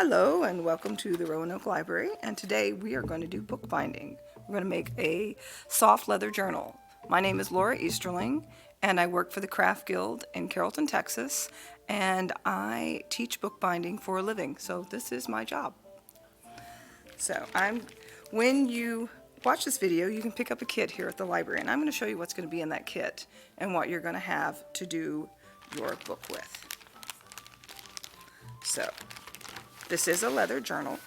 Hello and welcome to the Roanoke Library, and today we are going to do bookbinding. We're going to make a soft leather journal. My name is Laura Easterling and I work for the Craft Guild in Carrollton, Texas, and I teach bookbinding for a living, so this is my job. When you watch this video, you can pick up a kit here at the library, and I'm going to show you what's going to be in that kit and what you're going to have to do your book with. So, this is a leather journal,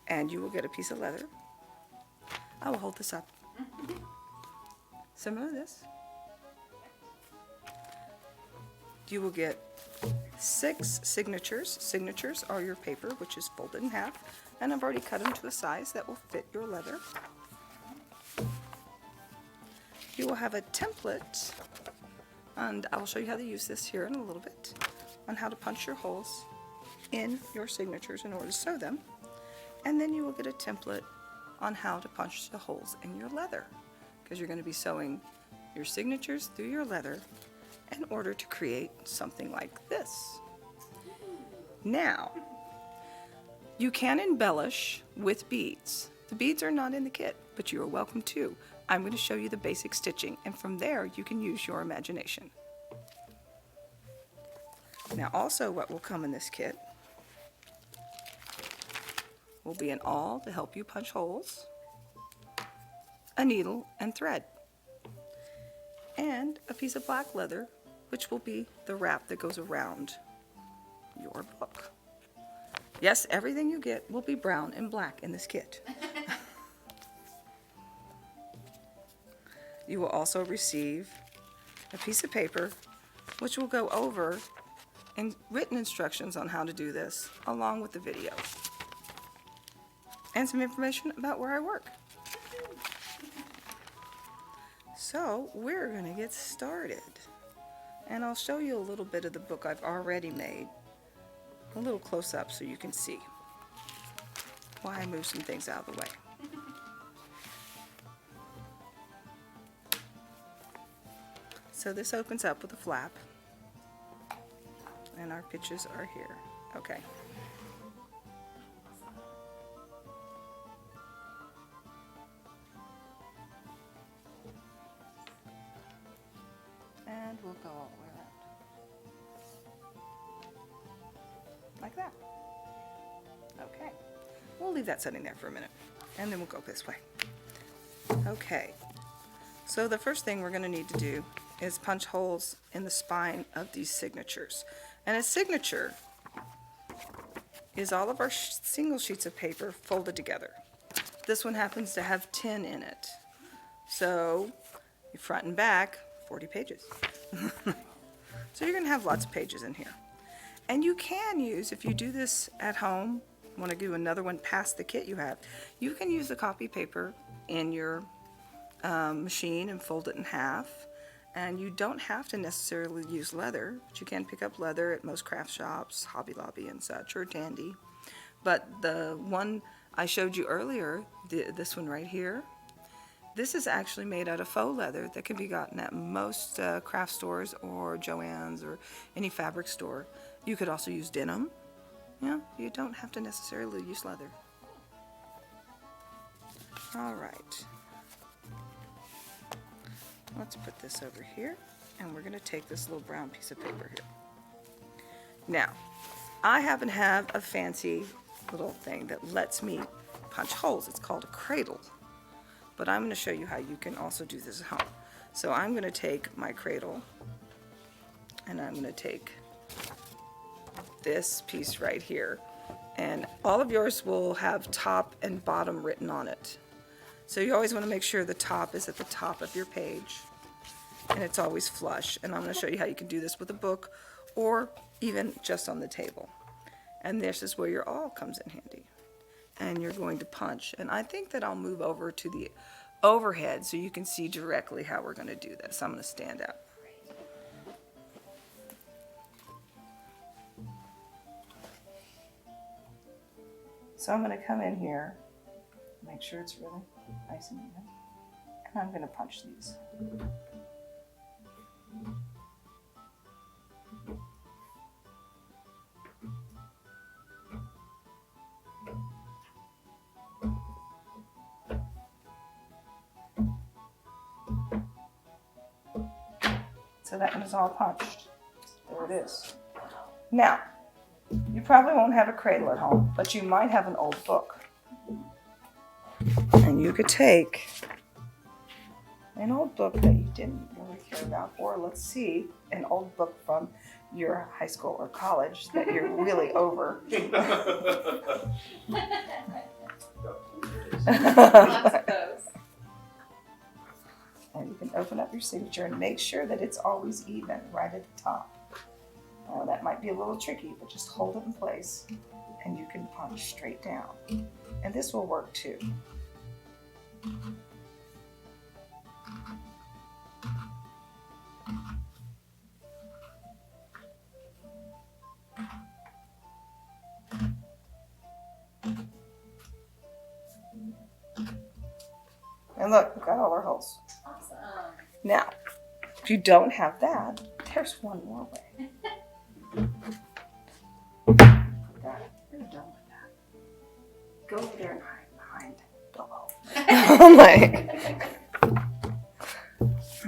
and you will get a piece of leather. I will hold this up. Similar to this. You will get 6 signatures. Signatures are your paper, which is folded in half, and I've already cut them to a size that will fit your leather. You will have a template, and I will show you how to use this here in a little bit, on how to punch your holes in your signatures in order to sew them. And then you will get a template on how to punch the holes in your leather, because you're going to be sewing your signatures through your leather in order to create something like this. Now, you can embellish with beads. The beads are not in the kit, but you are welcome to. I'm going to show you the basic stitching, and from there you can use your imagination. Now also what will come in this kit will be an awl to help you punch holes, a needle and thread, and a piece of black leather, which will be the wrap that goes around your book. Yes, everything you get will be brown and black in this kit. You will also receive a piece of paper which will go over and written instructions on how to do this, along with the video, and some information about where I work. So we're going to get started, and I'll show you a little bit of the book I've already made, a little close up so you can see why I moved some things out of the way. So this opens up with a flap, and our pictures are here. Okay. And we'll go all the way around. Like that. Okay. We'll leave that sitting there for a minute, and then we'll go this way. Okay. So the first thing we're going to need to do is punch holes in the spine of these signatures. And a signature is all of our single sheets of paper folded together. This one happens to have 10 in it. So, front and back, 40 pages. So you're going to have lots of pages in here. And you can use, if you do this at home, want to do another one past the kit you have, you can use the copy paper in your machine and fold it in half. And you don't have to necessarily use leather, but you can pick up leather at most craft shops, Hobby Lobby and such, or Dandy. But the one I showed you earlier, this one right here, this is actually made out of faux leather that can be gotten at most craft stores or Joann's or any fabric store. You could also use denim. Yeah, you don't have to necessarily use leather. All right. Let's put this over here, and we're going to take this little brown piece of paper here. Now, I happen to have a fancy little thing that lets me punch holes. It's called a cradle, but I'm going to show you how you can also do this at home. So I'm going to take my cradle, and I'm going to take this piece right here, and all of yours will have top and bottom written on it. So you always want to make sure the top is at the top of your page, and it's always flush. And I'm going to show you how you can do this with a book or even just on the table. And this is where your awl comes in handy. And you're going to punch. And I think that I'll move over to the overhead so you can see directly how we're going to do this. I'm going to stand out. So I'm going to come in here, make sure it's really nice and even, and I'm going to punch these. So that one is all punched. There it is. Now, you probably won't have a cradle at home, but you might have an old book. And you could take an old book that you didn't really care about, or let's see, an old book from your high school or college that you're really over. And you can open up your signature and make sure that it's always even right at the top. That might be a little tricky, but just hold it in place and you can punch straight down. And this will work too. And look, we've got all our holes. Awesome. Now, if you don't have that, there's one more way. You're done with that. Go over there and hide behind the hole. Oh my.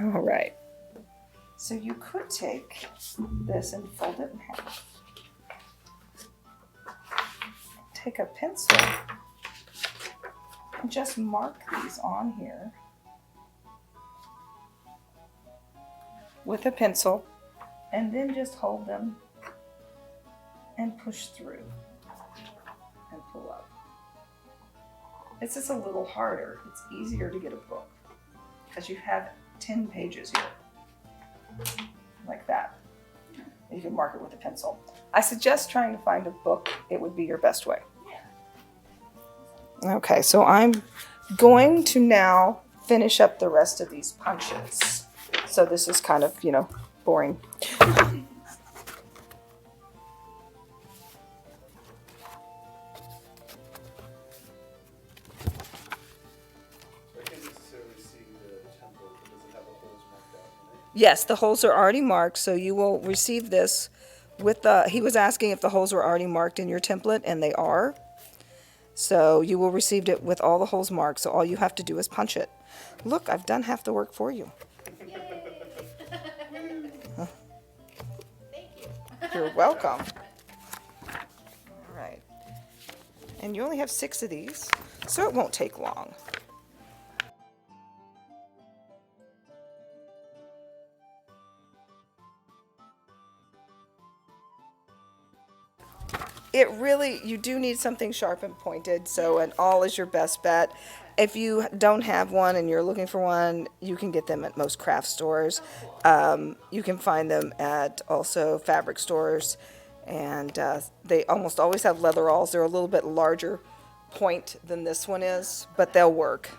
All right. So you could take this and fold it in half. Take a pencil and just mark these on here with a pencil, and then just hold them and push through and pull up. It's just a little harder. It's easier to get a book because you have 10 pages here, like that. You can mark it with a pencil. I suggest trying to find a book. It would be your best way. Okay, so I'm going to now finish up the rest of these punches. So this is kind of, boring. Yes, the holes are already marked, so you will receive this with the, he was asking if the holes were already marked in your template, and they are. So you will receive it with all the holes marked, so all you have to do is punch it. Look, I've done half the work for you. Yay. Thank you. You're welcome. All right. And you only have 6 of these, so it won't take long. It really, you do need something sharp and pointed, so an awl is your best bet. If you don't have one and you're looking for one, you can get them at most craft stores. You can find them at also fabric stores, and they almost always have leather awls. They're a little bit larger point than this one is, but they'll work.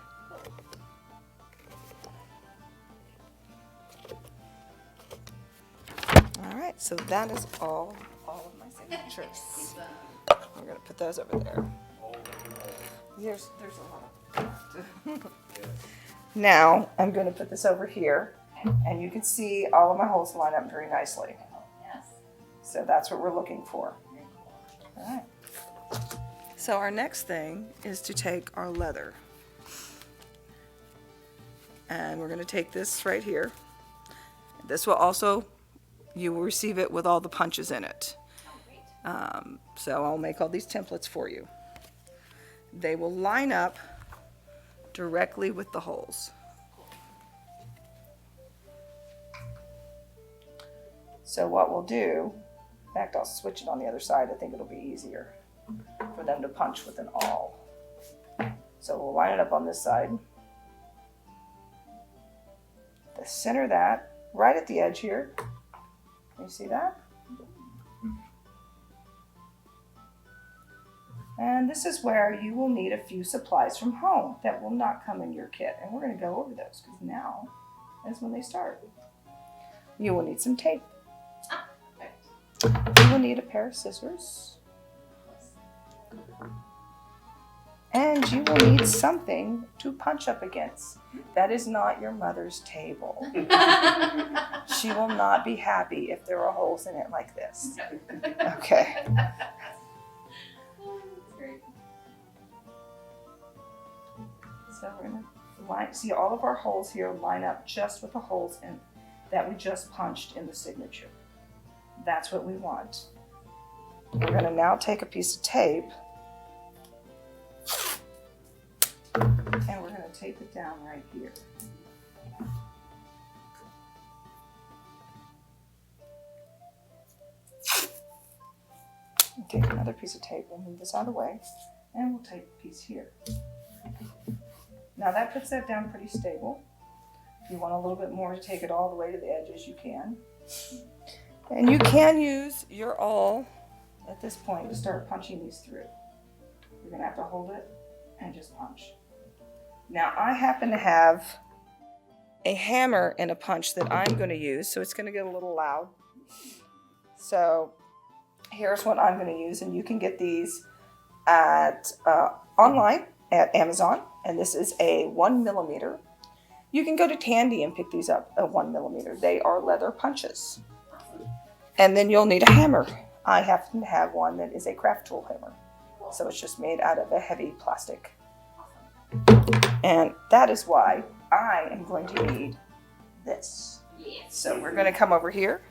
All right, so that is all of my signatures. We're going to put those over there. There's a lot. Now I'm going to put this over here, and you can see all of my holes line up very nicely. Yes. So that's what we're looking for. All right. So our next thing is to take our leather, and we're going to take this right here. This will also, you will receive it with all the punches in it. So I'll make all these templates for you. They will line up directly with the holes. So what we'll do, in fact, I'll switch it on the other side. I think it'll be easier for them to punch with an awl. So we'll line it up on this side. Center that right at the edge here. Can you see that? And this is where you will need a few supplies from home that will not come in your kit. And we're going to go over those because now is when they start. You will need some tape. You will need a pair of scissors. And you will need something to punch up against. That is not your mother's table. She will not be happy if there are holes in it like this. Okay. So we're going to see all of our holes here line up just with the holes that we just punched in the signature. That's what we want. We're going to now take a piece of tape and we're going to tape it down right here. We'll take another piece of tape, we'll move this out of the way, and we'll tape a piece here. Now that puts that down pretty stable. If you want a little bit more to take it all the way to the edges, you can. And you can use your awl at this point to start punching these through. You're going to have to hold it and just punch. Now I happen to have a hammer and a punch that I'm going to use, so it's going to get a little loud. So here's what I'm going to use, and you can get these at online at Amazon, and this is a 1mm. You can go to Tandy and pick these up at 1mm. They are leather punches. And then you'll need a hammer. I happen to have one that is a craft tool hammer. So it's just made out of a heavy plastic. And that is why I am going to need this. So we're going to come over here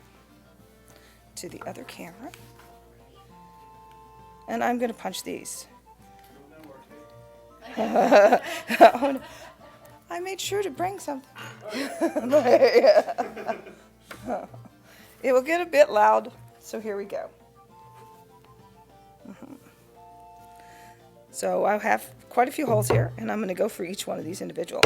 to the other camera. And I'm going to punch these. Oh, no. I made sure to bring something. It will get a bit loud, so here we go. So I have quite a few holes here, and I'm going to go for each one of these individually.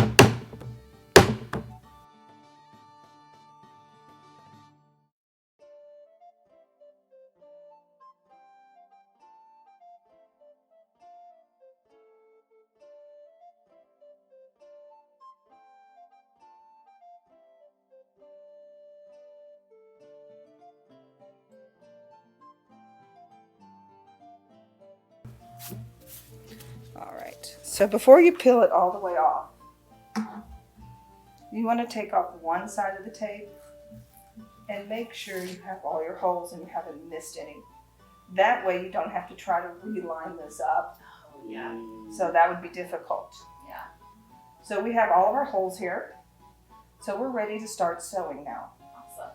All right, so before you peel it all the way off, you want to take off one side of the tape and make sure you have all your holes and you haven't missed any. That way you don't have to try to reline this up. Oh, yeah. So that would be difficult. Yeah. So we have all of our holes here. So we're ready to start sewing now. Awesome.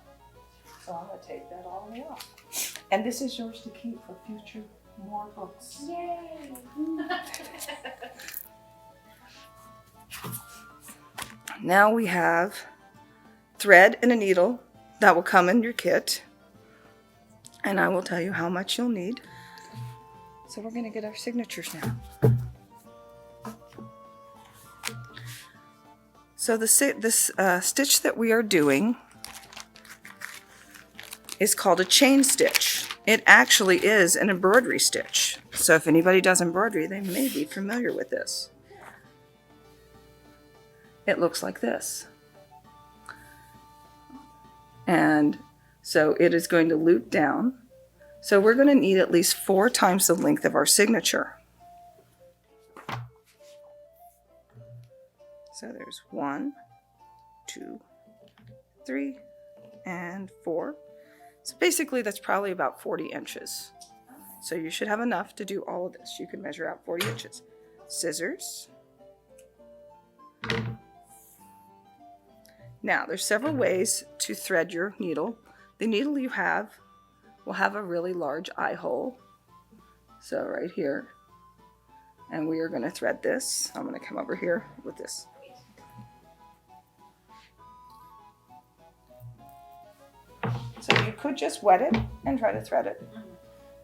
So I'm going to take that all the way off. And this is yours to keep for future more books. Yay! Now we have thread and a needle that will come in your kit. And I will tell you how much you'll need. So we're going to get our signatures now. So this stitch that we are doing is called a chain stitch. It actually is an embroidery stitch. So if anybody does embroidery, they may be familiar with this. It looks like this. And so it is going to loop down. So we're going to need at least 4 times the length of our signature. So there's 1, 2, 3, and 4. So basically that's probably about 40 inches. So you should have enough to do all of this. You can measure out 40 inches. Scissors. Now there's several ways to thread your needle. The needle you have will have a really large eye hole. So right here. And we are going to thread this. I'm going to come over here with this. So you could just wet it and try to thread it.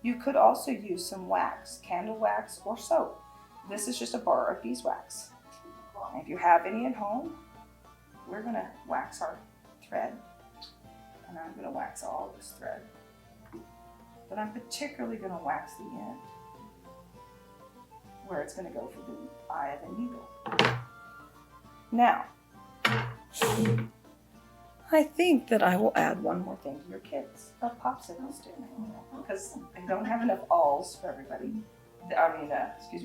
You could also use some wax, candle wax, or soap. This is just a bar of beeswax. And if you have any at home, we're going to wax our thread. And I'm going to wax all this thread. But I'm particularly going to wax the end, where it's going to go for the eye of the needle. Now, I think that I will add one more thing to your kits, a popsicle stick, because I don't have enough awls for everybody.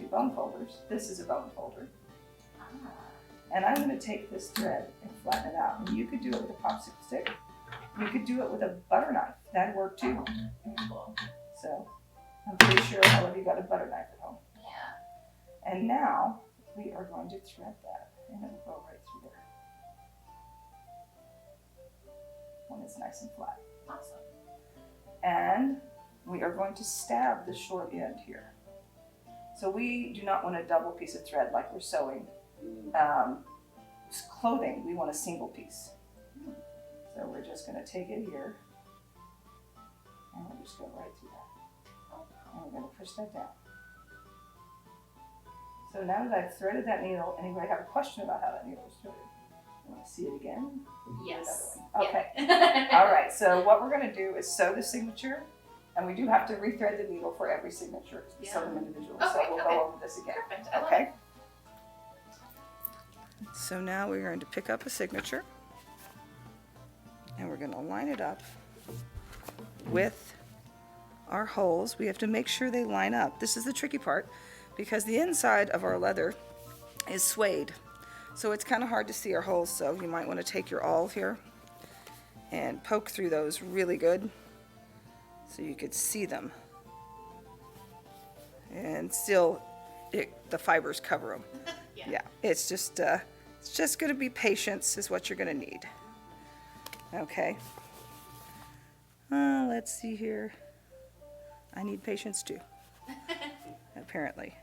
Bone folders. This is a bone folder. And I'm going to take this thread and flatten it out. And you could do it with a popsicle stick. You could do it with a butter knife. That'd work too. So I'm pretty sure all of you got a butter knife at home. Yeah. And now we are going to thread that, and it will go right through when it's nice and flat. Awesome. And we are going to stab the short end here. So we do not want a double piece of thread like we're sewing clothing. We want a single piece. So we're just going to take it here, and we'll just go right through that. And we're going to push that down. So now that I've threaded that needle, anybody have a question about how that needle is threaded? You want to see it again? Yes. Okay. Yeah. All right. So what we're going to do is sew the signature, and we do have to rethread the needle for every signature to sew them individually. So Okay, we'll okay. go over this again. Perfect. I love Okay. So now we're going to pick up a signature, and we're going to line it up with our holes. We have to make sure they line up. This is the tricky part because the inside of our leather is suede. So it's kind of hard to see our holes, so you might want to take your awl here and poke through those really good so you could see them. And still, the fibers cover them. Yeah, it's just going to be patience is what you're going to need. Okay. Let's see here. I need patience too, apparently.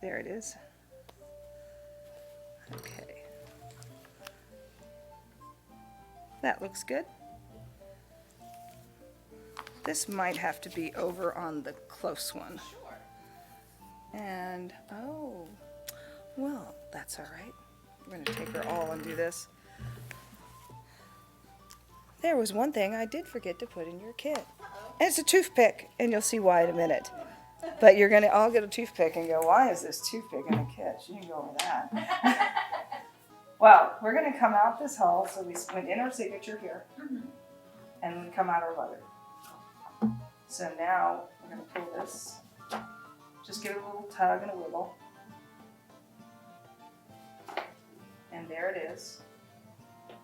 There it is. Okay. That looks good. This might have to be over on the close one. Sure. And, oh, well, that's all right. We're going to take her all and do this. There was one thing I did forget to put in your kit. And it's a toothpick, and you'll see why in a minute. But you're going to all get a toothpick and go, why is this toothpick in a kit? She didn't go over that. Well, we're going to come out this hole. So we went in our signature here, and we come out our leather. So now we're going to pull this. Just give it a little tug and a wiggle. And there it is.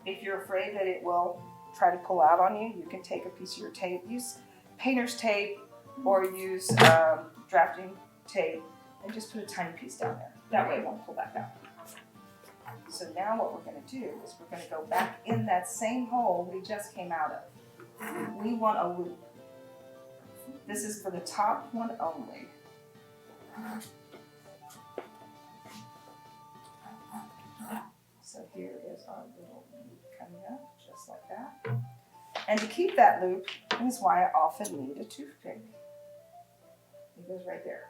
If you're afraid that it will try to pull out on you, you can take a piece of your tape. Use painter's tape or use drafting tape and just put a tiny piece down there. That way it won't pull back out. So now what we're going to do is we're going to go back in that same hole we just came out of. We want a loop. This is for the top one only. So here is our little loop coming up, just like that. And to keep that loop is why I often need a toothpick. It goes right there.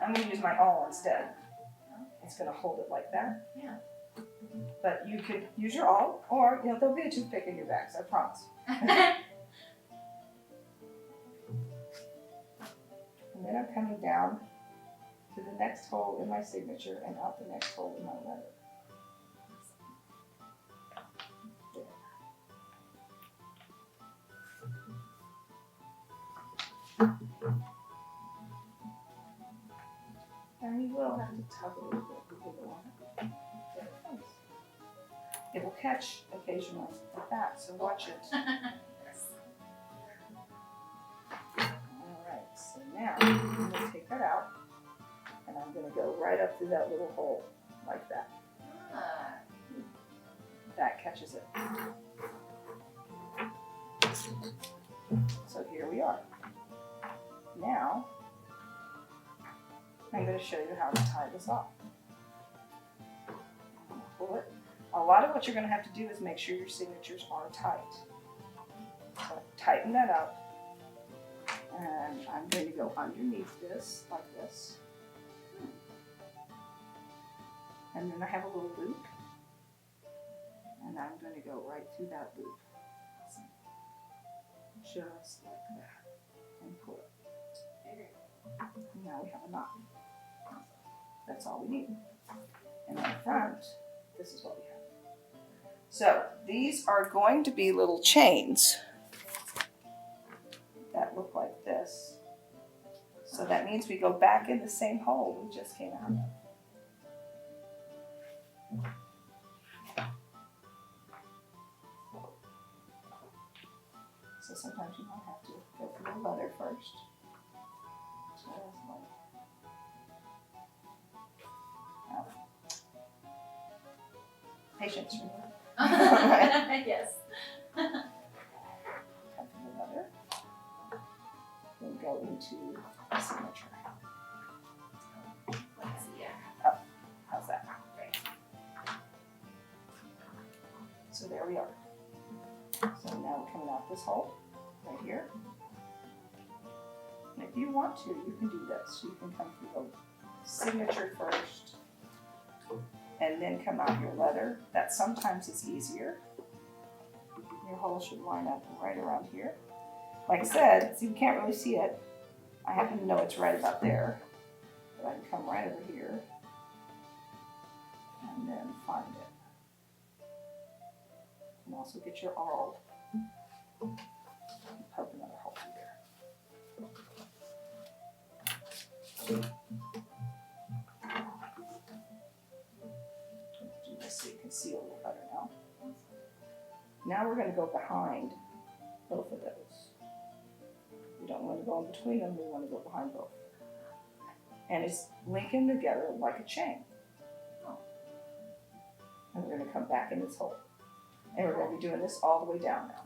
I'm going to use my awl instead. It's going to hold it like that. Yeah. But you could use your awl, or there'll be a toothpick in your bags, I promise. And then I'm coming down to the next hole in my signature and out the next hole in my letter. And you will have to tug a little bit with the one. There it comes. It will catch occasionally like that, so watch it. Alright, so now I'm going to take that out and I'm going to go right up through that little hole like that. That catches it. So here we are. Now, I'm going to show you how to tie this off. Pull it. A lot of what you're going to have to do is make sure your signatures are tight. So tighten that up. And I'm going to go underneath this, like this. And then I have a little loop. And I'm going to go right through that loop. Just like that. And pull it. Now we have a knot. That's all we need. And in front, this is what we have. So these are going to be little chains that look like this. So that means we go back in the same hole we just came out of. So sometimes you might have to go through the leather first. Just like that. Patience, remember? Yes. Cut through the leather. Then go into the signature. Let's see. Oh, how's that? Great. So there we are. So now we're coming out this hole right here. And if you want to, you can do this. You can come through the signature first and then come out your letter. That sometimes is easier. Your hole should line up right around here. Like I said, see, you can't really see it. I happen to know it's right about there. But I can come right over here and then find it. And also get your awl. Poke another hole through there. Do this so you can see a little better now. Now we're going to go behind both of those. We don't want to go in between them, we want to go behind both. And it's linking together like a chain. And we're going to come back in this hole. And we're going to be doing this all the way down now.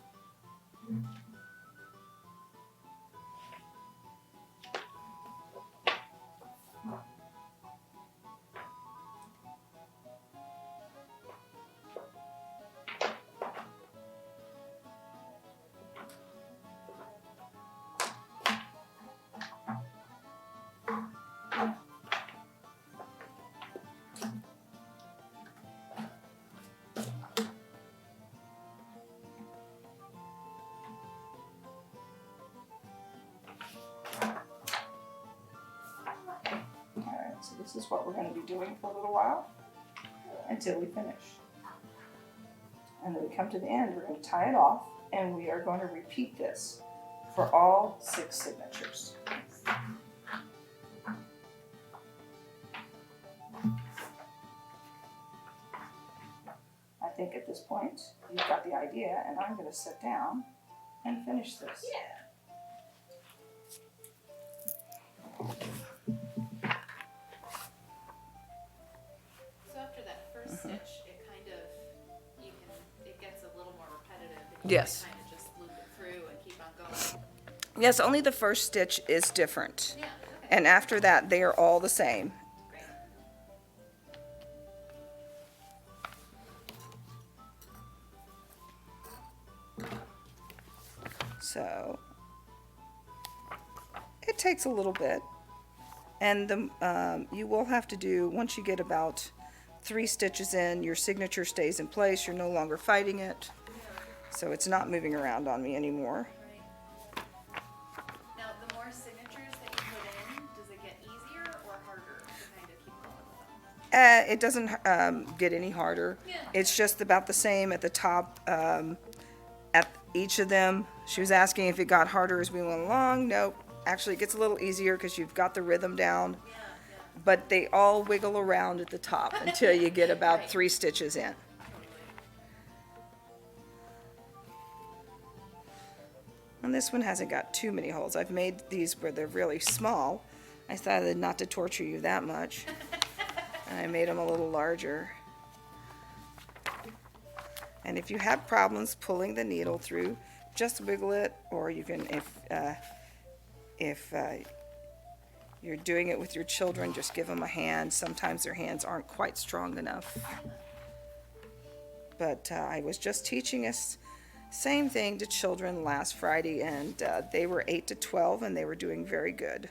So this is what we're going to be doing for a little while until we finish. And then we come to the end, we're going to tie it off, and we are going to repeat this for all 6 signatures. I think at this point, you've got the idea, and I'm going to sit down and finish this. Yeah. Stitch, it kind of, it gets a little more repetitive. And you Yes. can kind of just loop it through and keep on going. Yes, only the first stitch is different. Yeah, okay. And after that, they are all the same. Great. So it takes a little bit. And you will have to do, once you get about 3 stitches in, your signature stays in place. You're no longer fighting it. So it's not moving around on me anymore. Right. Now, the more signatures that you put in, does it get easier or harder to kind of keep going with them? It doesn't get any harder. Yeah. It's just about the same at the top at each of them. She was asking if it got harder as we went along. Nope. Actually, it gets a little easier because you've got the rhythm down. Yeah, yeah. But they all wiggle around at the top until you get about Right. 3 stitches in. Totally. And this one hasn't got too many holes. I've made these where they're really small. I decided not to torture you that much. And I made them a little larger. And if you have problems pulling the needle through, just wiggle it, or you can, if you're doing it with your children, just give them a hand. Sometimes their hands aren't quite strong enough. But I was just teaching us same thing to children last Friday, and they were 8 to 12, and they were doing very good.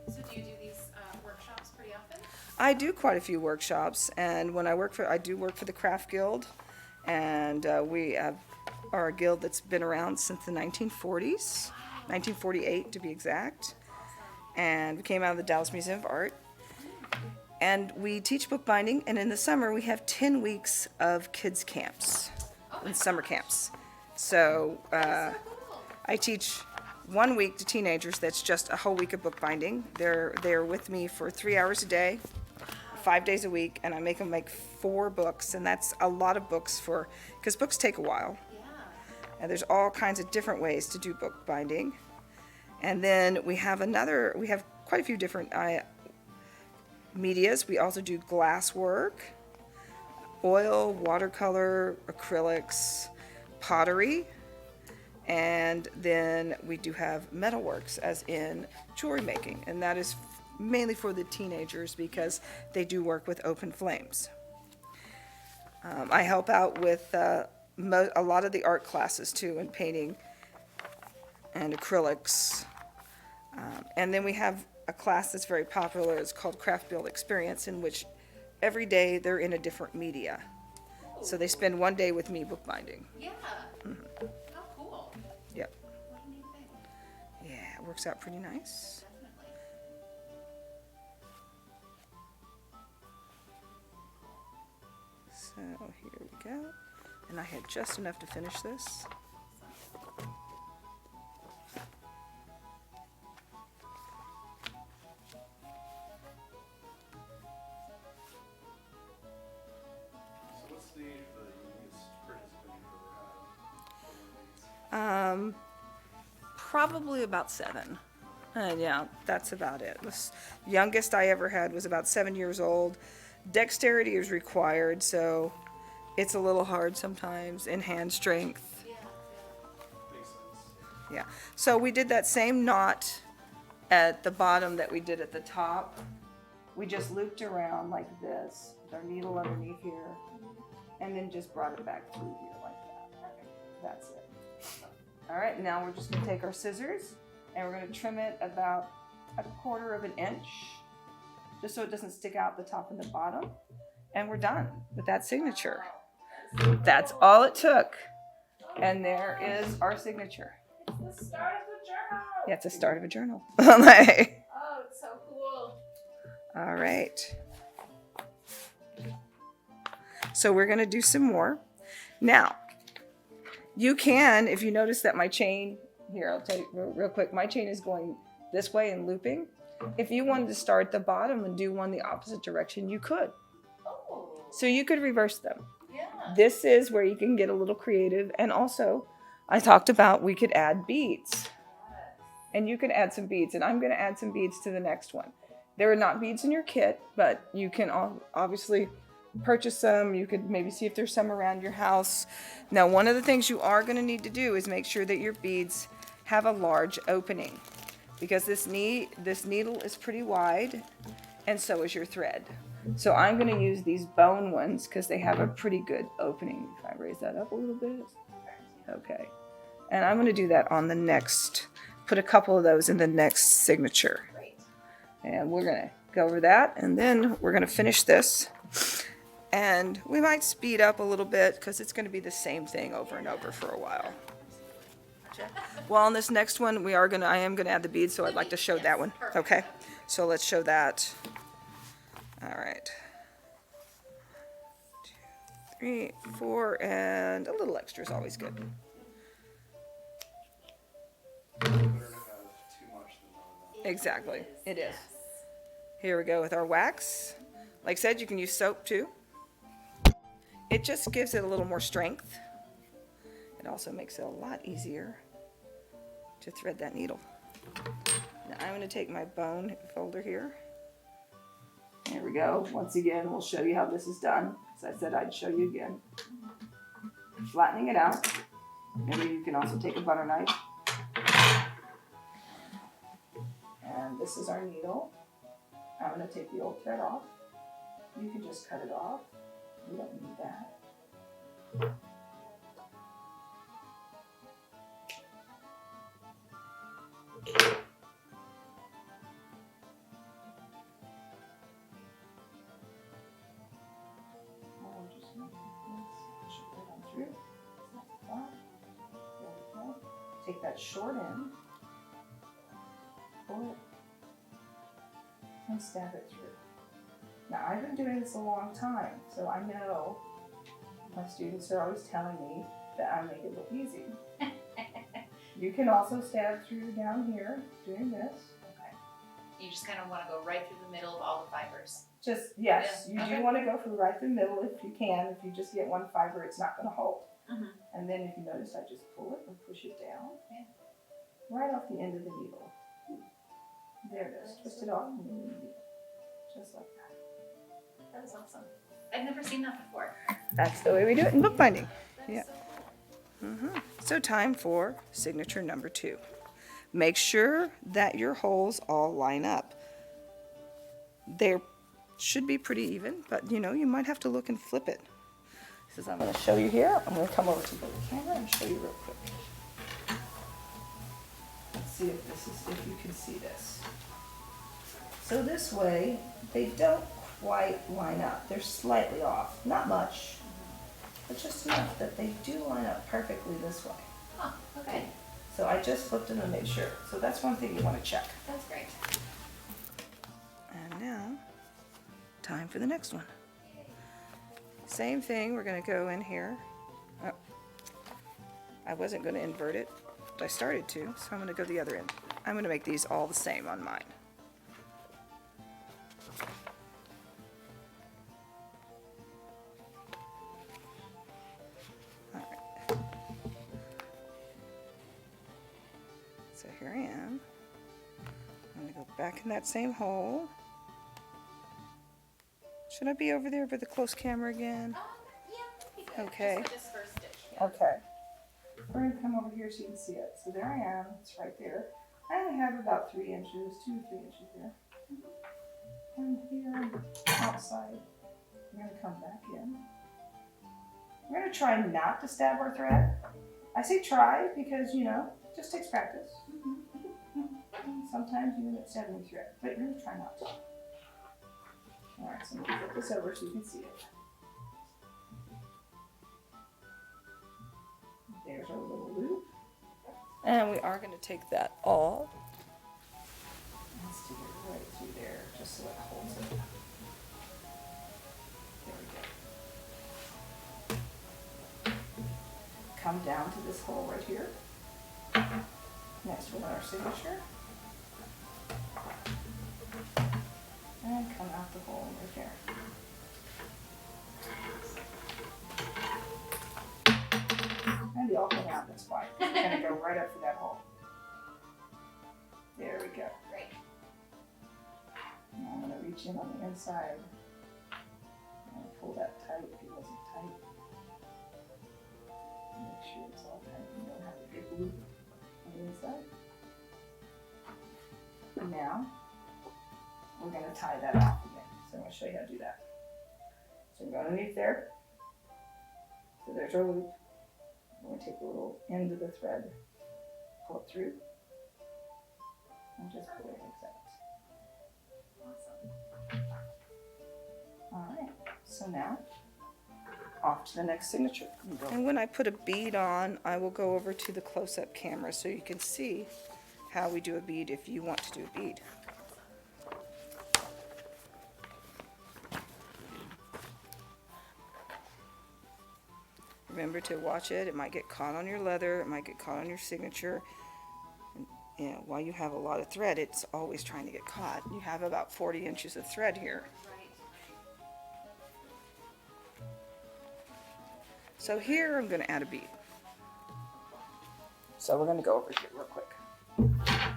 So do you do these workshops pretty often? I do quite a few workshops, and when I do work for the Craft Guild, and we are a guild that's been around since the 1940s, 1948 to be exact, and we came out of the Dallas Museum of Art. And we teach bookbinding, and in the summer we have 10 weeks of kids camps, and summer camps. So I teach 1 week to teenagers. That's just a whole week of bookbinding. They're with me for 3 hours a day, 5 days a week, and I make them make 4 books, and that's a lot of books because books take a while. Yeah. And there's all kinds of different ways to do bookbinding. And then we have quite a few different medias. We also do glass work, oil, watercolor, acrylics, pottery, and then we do have metalworks, as in jewelry making, and that is mainly for the teenagers because they do work with open flames. I help out with a lot of the art classes too, in painting and acrylics. And then we have a class that's very popular. It's called Craft Build Experience, in which every day they're in a different media. So they spend one day with me bookbinding. Yeah. How cool. Yep. What a neat thing. Yeah, it works out pretty nice. Definitely. So here we go. And I had just enough to finish this. So what's the age of the youngest participant you've ever had for one of these? Probably about 7. And yeah, that's about it. The youngest I ever had was about 7 years old. Dexterity is required, so it's a little hard sometimes, in hand strength. Yeah. Makes sense. Yeah. So we did that same knot at the bottom that we did at the top. We just looped around like this, with our needle underneath here, and then just brought it back through here like that. That's it. All right, now we're just gonna take our scissors and we're gonna trim it about a 1/4 of an inch, just so it doesn't stick out the top and the bottom. And we're done with that signature. That's all it took. And there is our signature. It's the start of the journal. Yeah, it's the start of a journal. Oh, it's so cool. All right. So we're going to do some more. Now, you can, if you notice that my chain, here, I'll tell you real quick, my chain is going this way and looping. If you wanted to start at the bottom and do one the opposite direction, you could. Oh. So you could reverse them. Yeah. This is where you can get a little creative. And also, I talked about we could add beads. And you can add some beads. And I'm going to add some beads to the next one. There are not beads in your kit, but you can obviously purchase some. You could maybe see if there's some around your house. Now, one of the things you are going to need to do is make sure that your beads have a large opening, because this needle is pretty wide, and so is your thread. So I'm going to use these bone ones because they have a pretty good opening. If I raise that up a little bit. Okay. And I'm going to do that on the next, put a couple of those in the next signature. Great. And we're going to go over that, and then we're going to finish this. And we might speed up a little bit because it's going to be the same thing over and over for a while. Well, on this next one, I am going to add the beads, so I'd like to show that one. Okay, so let's show that. All right. 2, 3, 4, and a little extra is always good. Better to have too much than not enough. Exactly, it is. Here we go with our wax. Like I said, you can use soap too. It just gives it a little more strength. It also makes it a lot easier to thread that needle. Now I'm going to take my bone folder here. There we go. Once again, we'll show you how this is done. As I said, I'd show you again. Flattening it out. Maybe you can also take a butter knife. And this is our needle. I'm going to take the old thread off. You can just cut it off. We don't need that. Just make this push it right on through. There we go. Take that short end, pull it, and stab it through. Now, I've been doing this a long time, so I know my students are always telling me that I make it look easy. You can also stab through down here, doing this. Okay. You just kind of want to go right through the middle of all the fibers. Just, yes, Yeah, you okay. do want to go through right through the middle if you can. If you just get one fiber, it's not going to hold. Mhm. And then if you notice, I just pull it and push it down. Yeah. Right off the end of the needle. There it is. Twist it off and then the needle. just like that. That is awesome. I've never seen that before. That's the way we do it in bookbinding. That's Yeah. so cool. So time for signature number 2. Make sure that your holes all line up. They should be pretty even, but you know, you might have to look and flip it. Says I'm going to show you here. I'm going to come over to the camera and show you real quick. Let's see if you can see this. So this way, they don't quite line up. They're slightly off. Not much, but just enough that they do line up perfectly this way. Huh, okay. So I just flipped them to make sure. So that's one thing you want to check. That's great. And now, time for the next one. Same thing, we're going to go in here. Oh, I wasn't going to invert it, but I started to, so I'm going to go the other end. I'm going to make these all the same on mine. All right. So here I am. I'm going to go back in that same hole. Should I be over there with the close camera again? Yeah, that'd be good. Okay. Just for this first stitch. Yeah. Okay. We're going to come over here so you can see it. So there I am. It's right there. I only have about 3 inches, 2 or 3 inches there. And here on the outside, we're going to come back in. We're going to try not to stab our thread. I say try because, you know, it just takes practice. Sometimes you end up stabbing your thread, but you're going to try not to. Alright, so I'm going to flip this over so you can see it. There's our little loop. And we are going to take that all and stick it right through there just so it holds it. There we go. Come down to this hole right here. Next we'll our signature. And come out the hole right there. And they all come out, that's fine. We're going to go right up to that hole. There we go. Great. And I'm going to reach in on the inside. I'm going to pull that tight if it wasn't tight. Make sure it's all tight. You don't have a big loop on the inside. And now, we're going to tie that off again. So I'm going to show you how to do that. So we're going underneath there. So there's our loop. We're going to take the little end of the thread, pull it through, and just pull it like that. Awesome. Alright, so now, off to the next signature. And when I put a bead on, I will go over to the close-up camera so you can see how we do a bead if you want to do a bead. Remember to watch it. It might get caught on your leather. It might get caught on your signature. And, you know, while you have a lot of thread, it's always trying to get caught. You have about 40 inches of thread here. Right. So here I'm going to add a bead. So we're going to go over here real quick.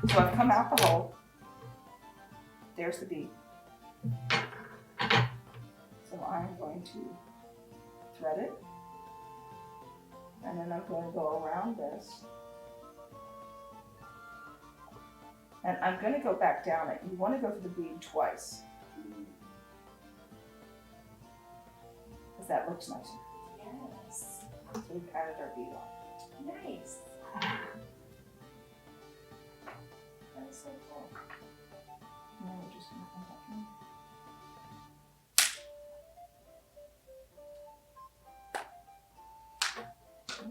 So I've come out the hole. There's the bead. So I'm going to thread it. And then I'm going to go around this. And I'm going to go back down it. You want to go for the bead twice. Because that looks nicer. Yes. So we've added our bead on. Nice. That is so cool. And then we're just going to come back in.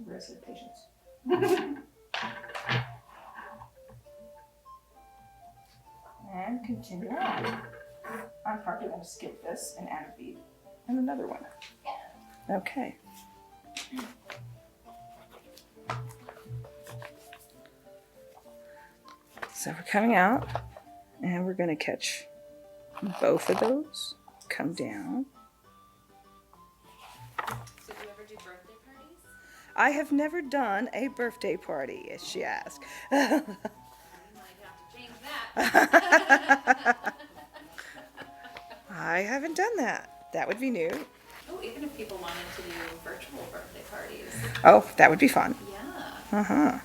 Rest of patience. And continue on. I'm probably going to skip this and add a bead and another one. Okay. So we're coming out and we're going to catch both of those. Come down. So do you ever do birthday parties? I have never done a birthday party, as she asked. You might have to change that. I haven't done that. That would be new. Oh, even if people wanted to do virtual birthday parties. Oh, that would be fun. Yeah. Uh-huh.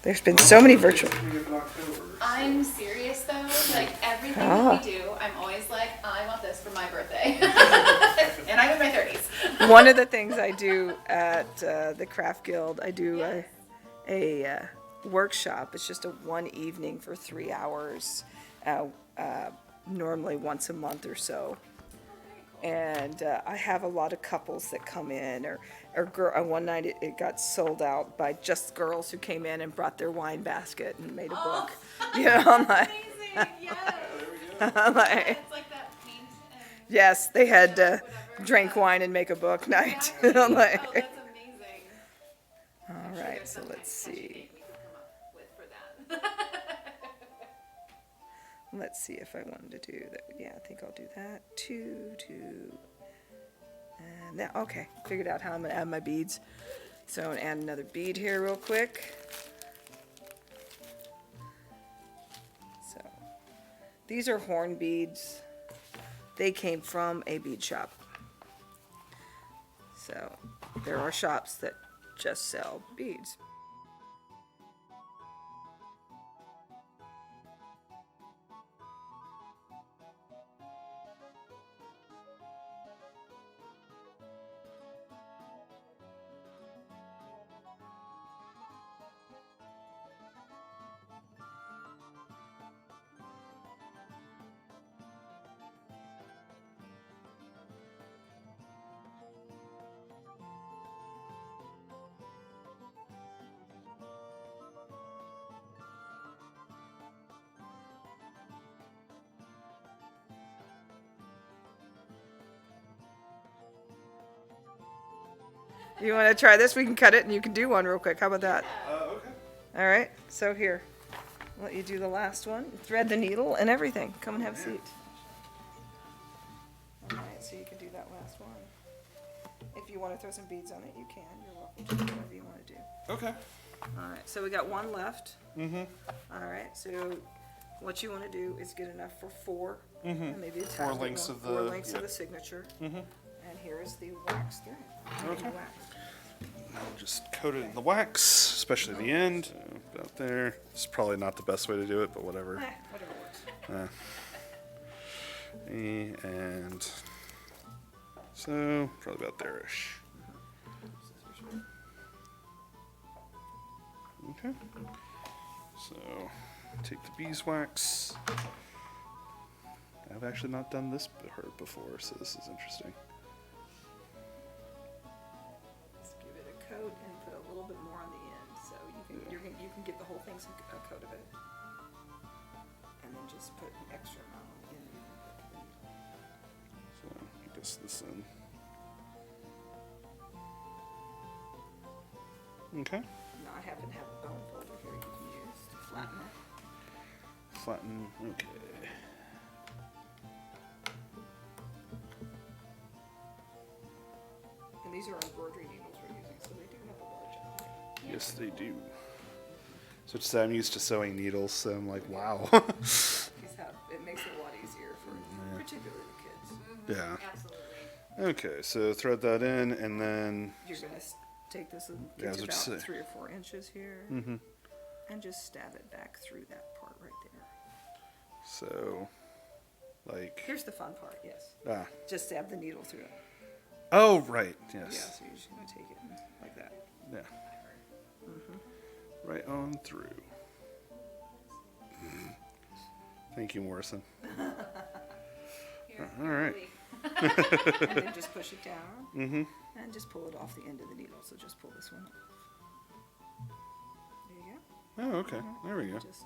There's been so many virtual. I'm serious though. Like everything Ah. that we do, I'm always like, I want this for my birthday. And I'm in my 30s. One of the things I do at the Craft Guild, I do a workshop. It's just a one evening for 3 hours, normally once a month or so. And I have a lot of couples that come in, one night it got sold out by just girls who came in and brought their wine basket and made a book. You know, I'm like, Amazing, yes. I'm like, It's like that paint and yes, they had whatever, drink yeah. wine and make a book night. Exactly. I'm like, Oh, that's amazing. all I'm sure right, there's so some let's kind of catchy see. name we could come up with for that. Let's see if I wanted to do that. Yeah, I think I'll do that. Two. And now, okay, figured out how I'm gonna add my beads. So I'm gonna add another bead here real quick. So these are horn beads. They came from a bead shop. So there are shops that just sell beads. You want to try this? We can cut it and you can do one real quick. How about that? Okay. All right, so here, I'll let you do the last one. Thread the needle and everything. Come and have a seat. All right, so you can do that last one. If you want to throw some beads on it, you can. You're welcome to do whatever you want to do. Okay. All right, so we got one left. Mm-hmm. All right, so what you want to do is get enough for four, Mm-hmm. and maybe a Four tiny bit links more. of Four the- links yeah. of the signature. Mm-hmm. And here is the wax thread. Okay. Wax. I'll just coat it in the wax, especially the end. About there. It's probably not the best way to do it, but whatever. Whatever works. And so probably about there-ish. Okay. So take the beeswax. I've actually not done this part before, so this is interesting. Just give it a coat and put a little bit more on the end, so you can give the whole thing a coat of it, and then just put an extra amount on the end. So I guess this in. Okay. Now I happen to have a bone folder here you can use to flatten it. Flatten. Okay. And these are embroidery needles we're using, so they do have a large amount. Yes, they do. So just I'm used to sewing needles, so I'm like, wow. It makes it a lot easier for particularly the kids. Yeah. Absolutely. Okay, so thread that in, and then You're gonna take this and Yeah, I get was to about to about say. 3 or 4 inches here, Mhm. and just stab it back through that part right there. so like Here's the fun part. Yes, ah. just stab the needle through it. Oh right, Yeah, yes. so you're just gonna take it like that. Yeah. Right on through. Thank you, Morrison. Here, All right. really. And then just push it down, Mm-hmm. and just pull it off the end of the needle. So just pull this one off. There you go. Oh, okay. There we go. Just,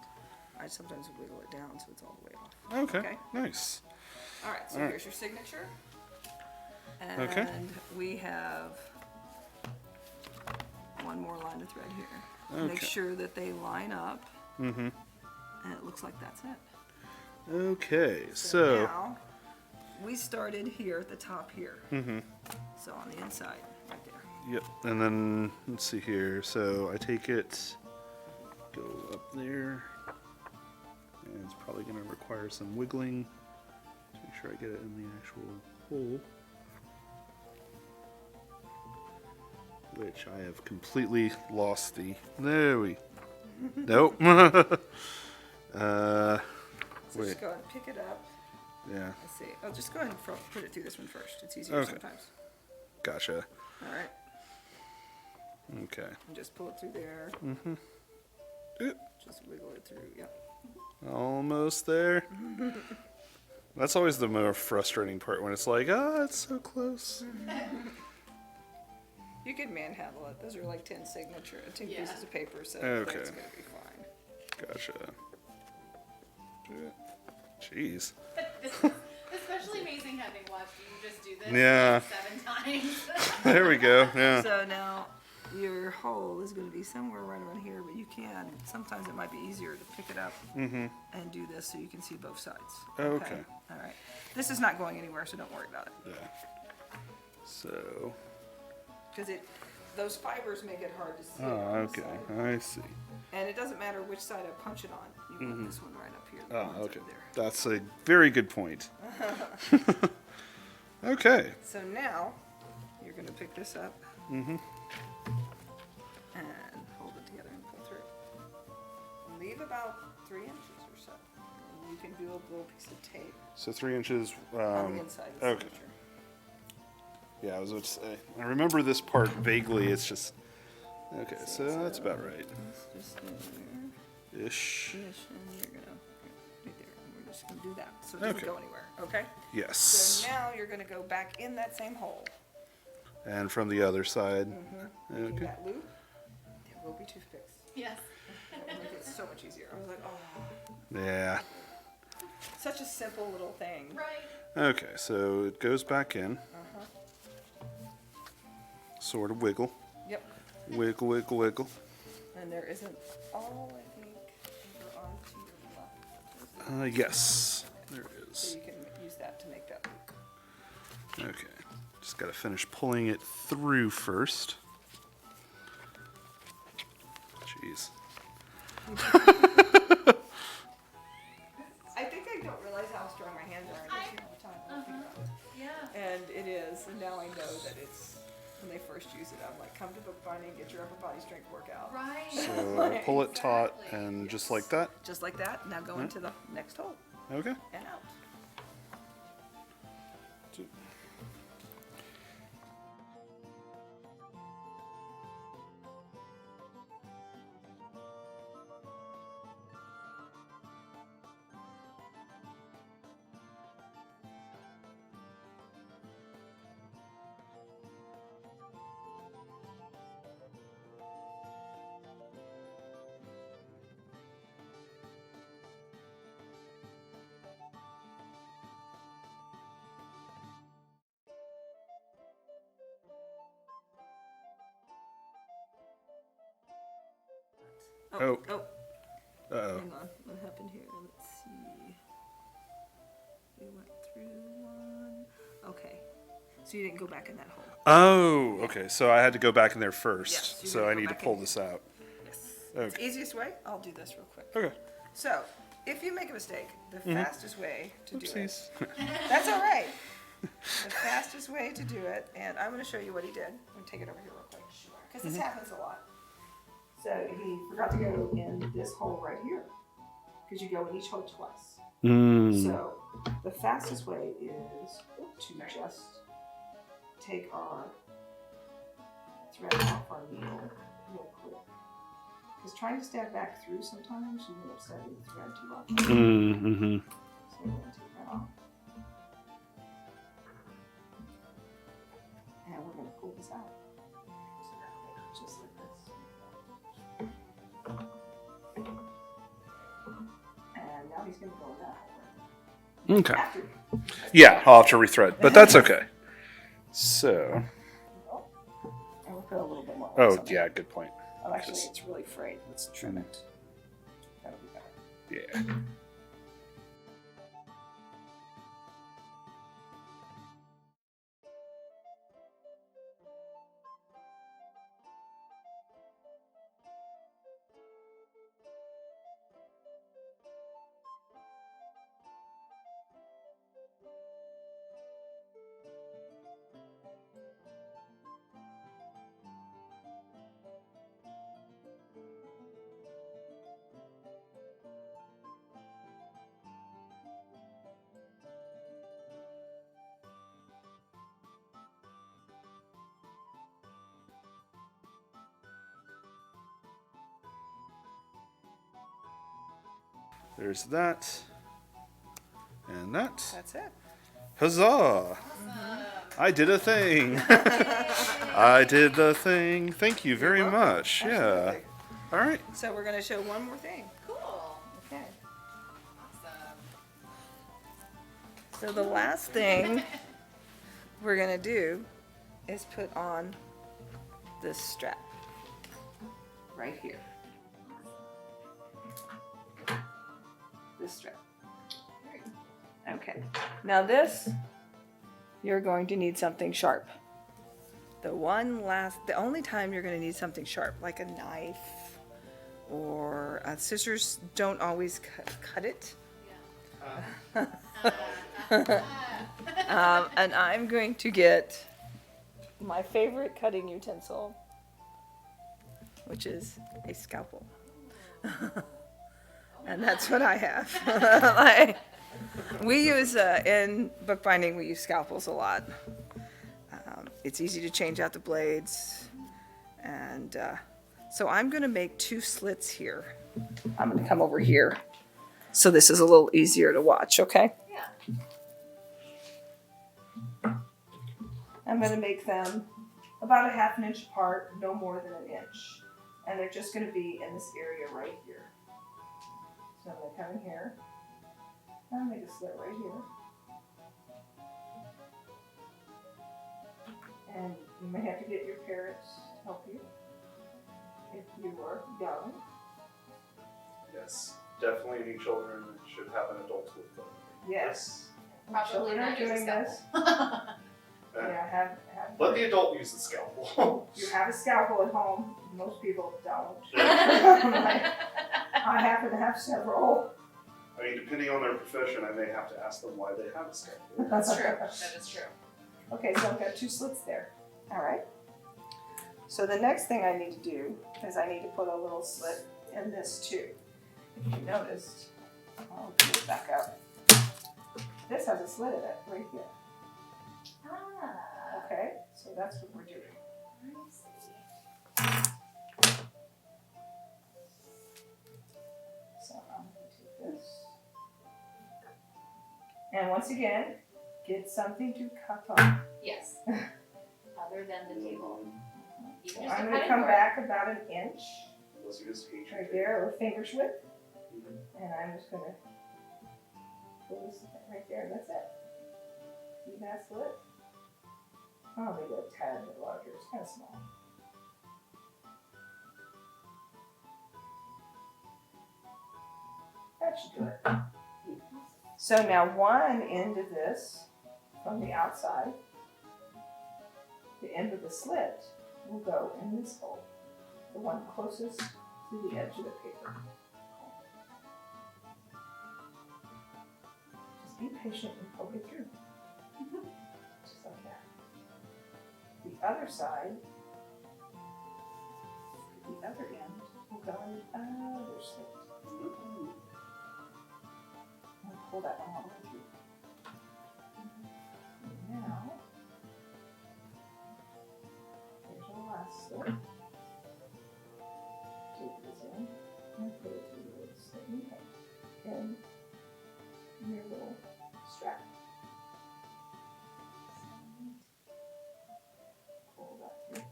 I sometimes wiggle it down so it's all the way off. Okay. Okay. Nice. All right, so All right. here's your signature. And Okay. we have one more line of thread here. Make Okay. sure that they line up, Mm-hmm. and it looks like that's it. Okay, so now, we started here at the top here. mm-hmm. So on the inside, right there. Yep. And then let's see here. So I take it, go up there, and it's probably going to require some wiggling to make sure I get it in the actual hole. Which I have completely lost the... There we... Nope. So Wait. just go ahead and pick it up. Yeah. Let's see. Oh, just go ahead and put it through this one first. It's easier Okay. sometimes. Gotcha. All right. Okay. And just pull it through there. Oop. Just wiggle it through. Yep. Almost there. That's always the more frustrating part when it's like, it's so close. You can manhandle it. Those are like 10 Yeah. pieces of paper, so Okay. that's going to be fine. Gotcha. Jeez. Especially amazing having watched you just do this Yeah. like 7 times. There we go. Yeah. So now your hole is going to be somewhere right around here, but you can. Sometimes it might be easier to pick it up and do this so you can see both sides. Okay. All right. This is not going anywhere, so don't worry about it. Yeah. So. Because those fibers make it hard to see. Oh, on the okay. side. I see. And it doesn't matter which side I punch it on. You want this one right up here. the Oh, ones okay. over there. That's a very good point. Okay. So now you're going to pick this up and hold it together and pull through. Leave about 3 inches or so. And you can do a little piece of tape So 3 inches. on the inside of the okay. signature. Yeah, I was about to say. I remember this part vaguely. It's just. Okay, so that's about right. Let's just stay there. Ish. And you're going to, right there. And we're just going to do that so it doesn't Okay. go anywhere. Okay? Yes. So now you're going to go back in that same hole. And from the other side. In Okay. that loop, there will be toothpicks. Yes. It'll make it so much easier. I was like, oh, Yeah. such a simple little thing. Right. Okay, so it goes back in. Sort of wiggle. Yep. Wiggle, wiggle, wiggle. And there isn't all, I think, over onto your left. Yes. There it So is. you can use that to make that loop. Okay. Just got to finish pulling it through first. Jeez. I think I don't realize how strong my hands are. I do all the time. I don't think about it. Yeah. And it is. And now I know that it's, when they first use it, I'm like, come to Bookbinding, get your upper body strength workout. Right. So pull it taut Exactly. and just like that. Just like that. Now go into the next hole Okay. and out. Oh. Oh. Uh-oh. Hang on. What happened here? Let's see. We went through one. Okay. So you didn't go back in that hole. Oh, okay. So I had to go back in there first. Yes, you So gotta I go need to back pull in. this out. Yes. Okay. The easiest way, I'll do this real quick. Okay. So, if you make a mistake, the fastest way to do it. Oopsies. That's all right. The fastest way to do it, and I'm going to show you what he did. I'm going to take it over here real quick. Because this happens a lot. So, he forgot to go in this hole right here. Because you go in each hole twice. So, the fastest way is to just take our thread off our needle real quick. Because trying to stab back through sometimes, you end up stabbing the thread too long. Mm-hmm. So we're going to take that off. And we're going to pull this out. Just like this. And now he's going to go in that hole. Okay. After. Yeah, I'll have to rethread, but that's okay. So, And we'll put a little bit more. oh wax on yeah, it. good point. Oh, actually, it's really frayed. Let's trim it. That'll be better. Yeah. There's that. And that. That's it. Huzzah! I did a thing. I did the thing. Thank you very much. Yeah. Absolutely. All right. So we're going to show one more thing. Cool. Okay. Awesome. So the last thing we're going to do is put on this strap right here. This strap. Okay. Now this, you're going to need something sharp. The only time you're going to need something sharp, like a knife or scissors, don't always cut it. And I'm going to get my favorite cutting utensil, which is a scalpel. And that's what I have. We use, in bookbinding, we use scalpels a lot. It's easy to change out the blades. And so I'm going to make 2 slits here. I'm going to come over here. So this is a little easier to watch, okay? Yeah. I'm going to make them about a 1/2 inch apart, no more than 1 inch. And they're just going to be in this area right here. So I'm going to come in here. I'll make a slit right here. And you may have to get your parents to help you if you are young. Yes. Definitely any children should have an adult with them. Yes. Probably Children are not use a doing this. scalpel. Yeah, have Let the adult use the scalpel. you have a scalpel at home. Most people don't. I I happen to have several. mean, depending on their profession, I may have to ask them why they have a scalpel. That's true. That is true. Okay, so I've got 2 slits there. All right. So the next thing I need to do is I need to put a little slit in this too. If you noticed, I'll pull it back up. This has a slit in it right here. Ah, Okay, so that's what we're doing. I see. So I'm going to take this. And once again, get something to cut on. Yes. Other than the table. You can just I'm a going to cutting come board. back about 1 inch Unless you just hate right there, or finger's width. And I'm just going to pull this right there, and that's it. See that slit? Oh, maybe a tad bit larger. It's kind of small. That should do it. So now one end of this, from the outside, the end of the slit will go in this hole, the one closest to the edge of the paper. Just be patient and poke it through. Just like that. The other side, the other end will go in the other slit. And pull that all the way through. Now, there's our last slit. Take this in and put it through the slit in your little strap. Pull that through.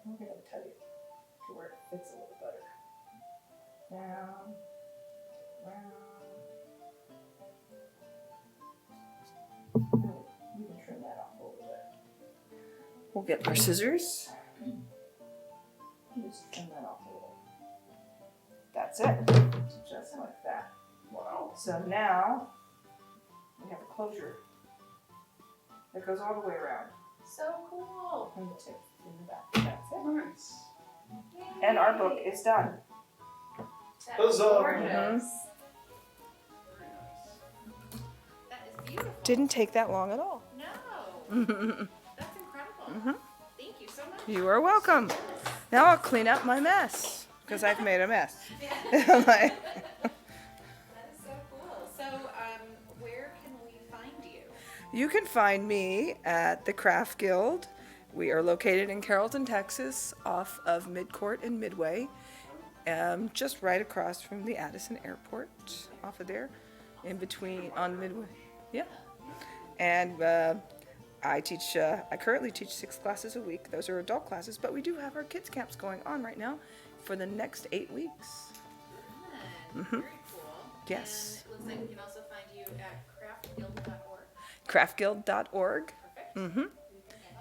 I'm going to tell you to where it fits a little better. Down, round. You can trim that off a little bit. We'll get our scissors. Just trim that off a little. That's it. Just like that. Wow. So now we have a closure that goes all the way around. So cool. And the tip in the back. That's it. Nice. And our book is done. That is Huzzah. gorgeous. Very nice. That is beautiful. Didn't take that long at all. No. That's incredible. Mhm. Thank you so much. You are welcome. Now I'll clean up my mess because I've made a mess. That is so cool. So, where can we find you? You can find me at the Craft Guild. We are located in Carrollton, Texas, off of Midcourt and Midway, just right across from the Addison Airport, off of there, in between on Midway. Yeah. And I currently teach 6 classes a week. Those are adult classes, but we do have our kids camps going on right now for the next 8 weeks. Very cool. Yes. And it looks like we can also find you at craftguild.org. Craftguild.org. Perfect. Mm-hmm. And on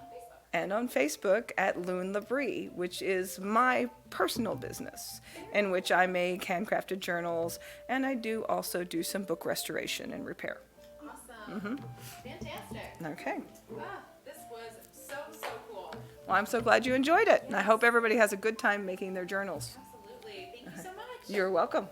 Facebook. And on Facebook at Loon Labrie, which is my personal business, in which I make handcrafted journals, and I do also do some book restoration and repair. Awesome. Fantastic. Okay. Wow, this was so cool. Well, I'm so glad you enjoyed it, and I hope everybody has a good time making their journals. Absolutely. Thank you so much. You're welcome.